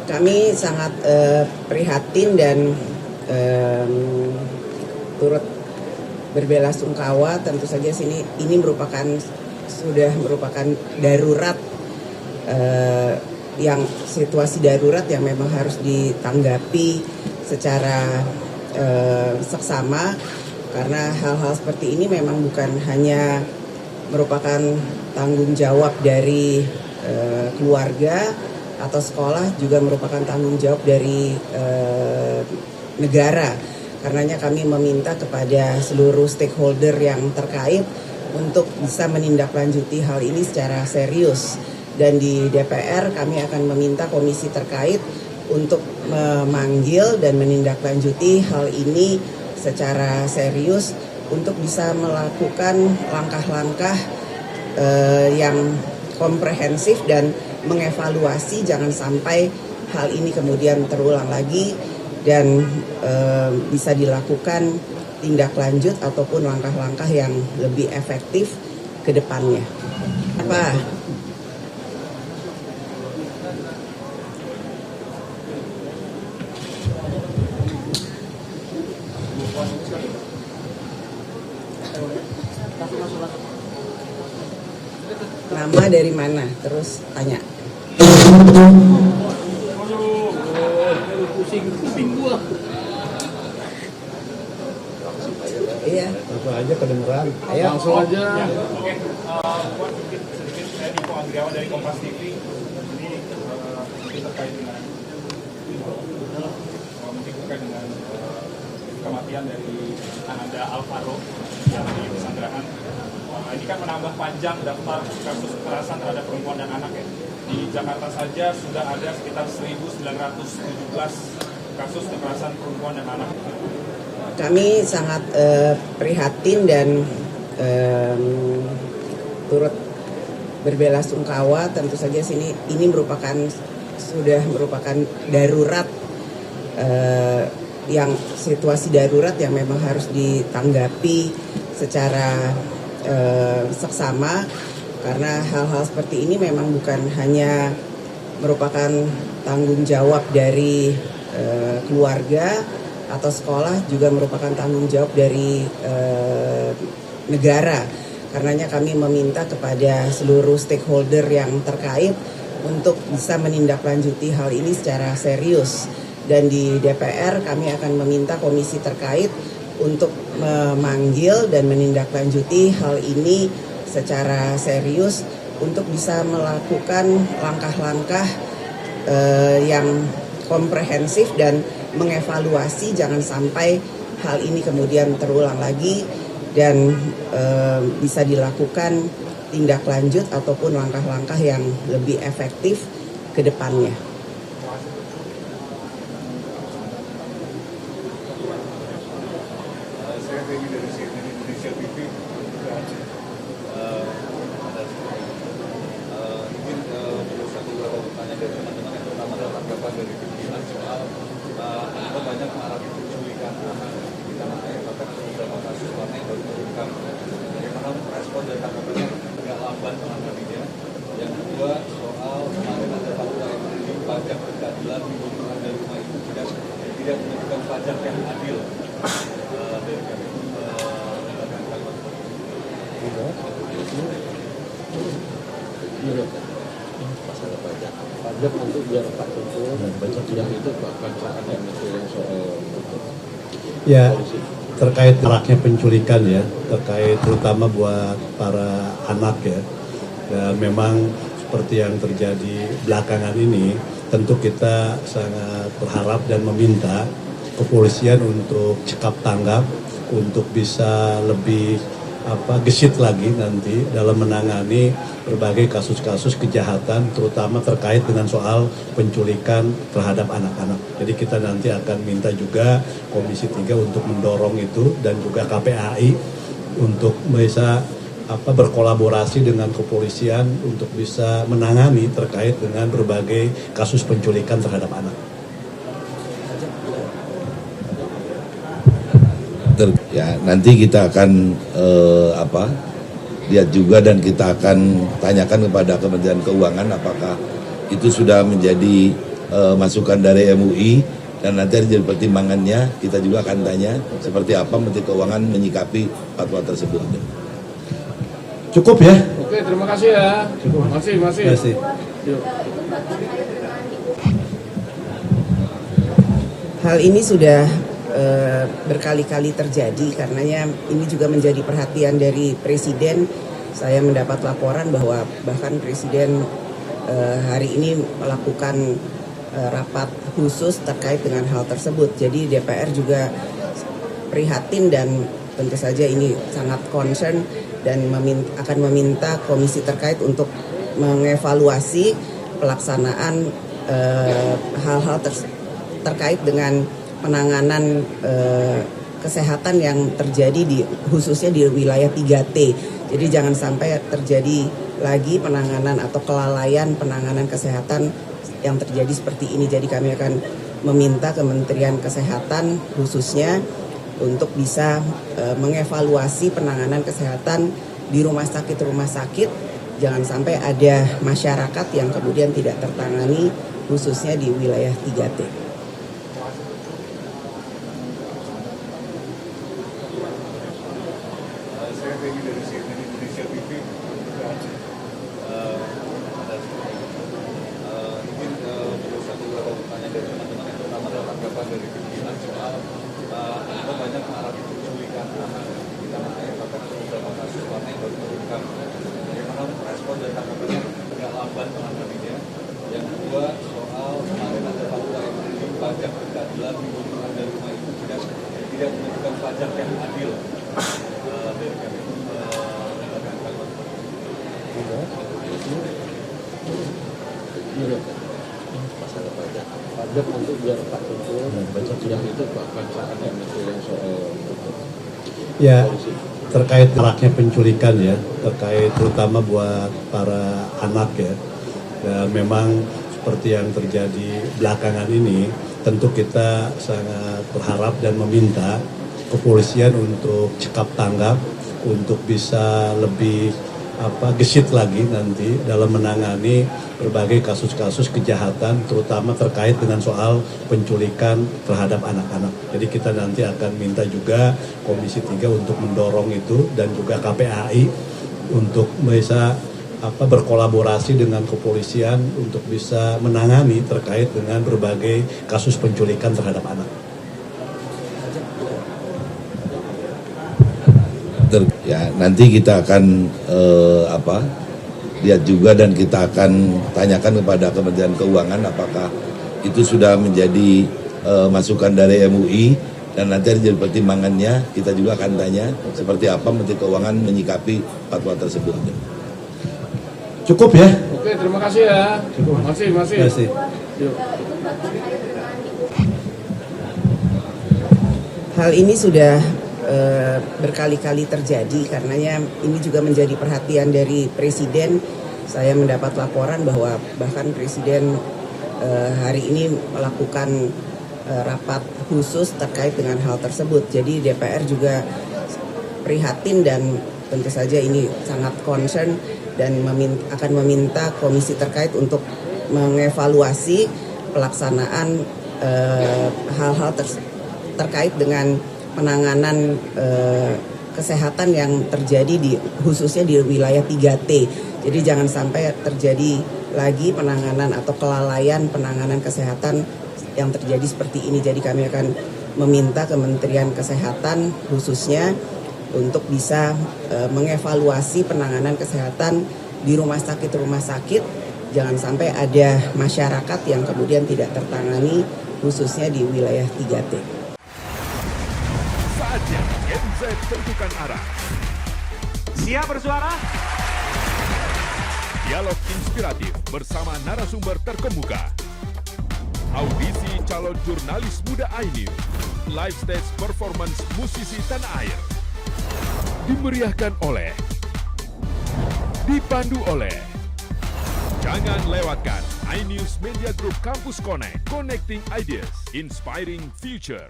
Kami sangat prihatin dan turut berbelasungkawa. Tentu saja ini sudah merupakan darurat, yang situasi darurat yang memang harus ditanggapi secara seksama, karena hal-hal seperti ini memang bukan hanya merupakan tanggung jawab dari keluarga atau sekolah, juga merupakan tanggung jawab dari negara. Karenanya kami meminta kepada seluruh stakeholder yang terkait untuk bisa menindaklanjuti hal ini secara serius. Dan di DPR kami akan meminta komisi terkait untuk memanggil dan menindaklanjuti hal ini secara serius untuk bisa melakukan langkah-langkah yang komprehensif dan mengevaluasi jangan sampai hal ini kemudian terulang lagi, dan bisa dilakukan tindak lanjut ataupun langkah-langkah yang lebih efektif ke depannya. Nama dari mana? Terus tanya. Pusing gua. Iya. Langsung aja kedengeran. Ayo. Langsung aja. Ya, oke. Buat sedikit saya Diko Andriawan dari Kompas TV. Ini mungkin terkait dengan kematian dari Ananda Alvaro yang di Pesanggerahan. Ini kan menambah panjang daftar kasus kekerasan terhadap perempuan dan anak ya. Di Jakarta saja sudah ada sekitar 1.917 kasus kekerasan perempuan dan anak. Kami sangat prihatin dan turut berbelasungkawa. Tentu saja ini sudah merupakan darurat, yang situasi darurat yang memang harus ditanggapi secara seksama, karena hal-hal seperti ini memang bukan hanya merupakan tanggung jawab dari keluarga atau sekolah, juga merupakan tanggung jawab dari negara. Karenanya kami meminta kepada seluruh stakeholder yang terkait untuk bisa menindaklanjuti hal ini secara serius. Dan di DPR kami akan meminta komisi terkait untuk memanggil dan menindaklanjuti hal ini secara serius untuk bisa melakukan langkah-langkah yang komprehensif dan mengevaluasi jangan sampai hal ini kemudian terulang lagi, dan bisa dilakukan tindak lanjut ataupun langkah-langkah yang lebih efektif ke depannya. Saya Benny dari CNN Indonesia TV. Mungkin satu beberapa pertanyaan dari teman-teman. Yang pertama adalah tanggapan dari pimpinan soal ada banyak mengalami penculikan anak di tanah air, bahkan beberapa kasus warna yang baru terungkap. Bagaimana respon dari tanggapannya agak lamban menanggapinya. Yang kedua soal kemarin ada fatwa yang menunjuk pajak berkeadilan di dari rumah itu tidak menentukan pajak yang adil. Dari kami Masalah pajak untuk biar Pak Kumpul yang itu bahkan yang soal ya terkait maraknya penculikan ya, terkait terutama buat para anak ya, dan memang seperti yang terjadi belakangan ini, tentu kita sangat berharap dan meminta kepolisian untuk cekap tanggap, untuk bisa lebih gesit lagi nanti dalam menangani berbagai kasus-kasus kejahatan, terutama terkait dengan soal penculikan terhadap anak-anak. Jadi kita nanti akan minta juga Komisi 3 untuk mendorong itu, dan juga KPAI untuk bisa berkolaborasi dengan kepolisian untuk bisa menangani terkait dengan berbagai kasus penculikan terhadap anak. Ya, nanti kita akan lihat juga, dan kita akan tanyakan kepada Kementerian Keuangan apakah itu sudah menjadi masukan dari MUI dan nanti ada jadi pertimbangannya kita juga akan tanya seperti apa Menteri Keuangan menyikapi fatwa tersebut. Cukup ya? Oke, terima kasih ya. Masih. Terima kasih. Yuk. Hal ini sudah berkali-kali terjadi karenanya ini juga menjadi perhatian dari Presiden. Saya mendapat laporan bahwa bahkan Presiden hari ini melakukan rapat khusus terkait dengan hal tersebut. Jadi DPR juga prihatin dan tentu saja ini sangat concern dan akan meminta komisi terkait untuk mengevaluasi pelaksanaan hal-hal terkait dengan penanganan kesehatan yang terjadi khususnya di wilayah 3T. Jadi jangan sampai terjadi lagi penanganan atau kelalaian penanganan kesehatan yang terjadi seperti ini. Jadi kami akan meminta Kementerian Kesehatan khususnya untuk bisa mengevaluasi penanganan kesehatan di rumah sakit. Jangan sampai ada masyarakat yang kemudian tidak tertangani khususnya di wilayah 3T. Saya Benny dari CNN Indonesia TV. Mungkin perlu satu beberapa pertanyaan dari teman-teman. Yang pertama adalah tanggapan dari pimpinan soal ada banyak mengalami penculikan anak di tanah air, bahkan ada beberapa kasus warna yang baru terungkap. Bagaimana respon dan tanggapannya agak lamban menanggapinya. Yang kedua soal kemarin ada fatwa yang menilai pajak berkeadilan di ada rumah itu tidak menentukan pajak yang adil. Dari kami mendapatkan kalimat Masalah pajak nanti biar Pak Kumpul yang itu bacaan yang itu yang soal ya terkait maraknya penculikan ya, terkait terutama buat para anak ya. Dan memang seperti yang terjadi belakangan ini, tentu kita sangat berharap dan meminta kepolisian untuk cekap tanggap, untuk bisa lebih gesit lagi nanti dalam menangani berbagai kasus-kasus kejahatan, terutama terkait dengan soal penculikan terhadap anak-anak. Jadi kita nanti akan minta juga Komisi 3 untuk mendorong itu dan juga KPAI untuk bisa berkolaborasi dengan kepolisian untuk bisa menangani terkait dengan berbagai kasus penculikan terhadap anak. Ya nanti kita akan lihat juga dan kita akan tanyakan kepada Kementerian Keuangan apakah itu sudah menjadi masukan dari MUI dan nanti ada jadi pertimbangannya kita juga akan tanya seperti apa Menteri Keuangan menyikapi fatwa tersebut. Cukup ya? Oke, terima kasih ya. Masih. Terima kasih. Yuk. Hal ini sudah berkali-kali terjadi karenanya ini juga menjadi perhatian dari Presiden. Saya mendapat laporan bahwa bahkan Presiden hari ini melakukan rapat khusus terkait dengan hal tersebut. Jadi DPR juga prihatin dan tentu saja ini sangat concern dan akan meminta komisi terkait untuk mengevaluasi pelaksanaan hal-hal terkait dengan penanganan kesehatan yang terjadi khususnya di wilayah 3T. Jadi jangan sampai terjadi lagi penanganan atau kelalaian penanganan kesehatan yang terjadi seperti ini. Jadi kami akan meminta Kementerian Kesehatan khususnya untuk bisa mengevaluasi penanganan kesehatan di rumah sakit. Jangan sampai ada masyarakat yang kemudian tidak tertangani khususnya di wilayah 3T. Saatnya Gen Z tentukan arah. Siap bersuara? Dialog inspiratif bersama narasumber terkemuka. Audisi calon jurnalis muda iNews. Live stage performance musisi tanah air. Dimeriahkan oleh, dipandu oleh. Jangan lewatkan iNews Media Group Campus Connect. Connecting Ideas, Inspiring Future.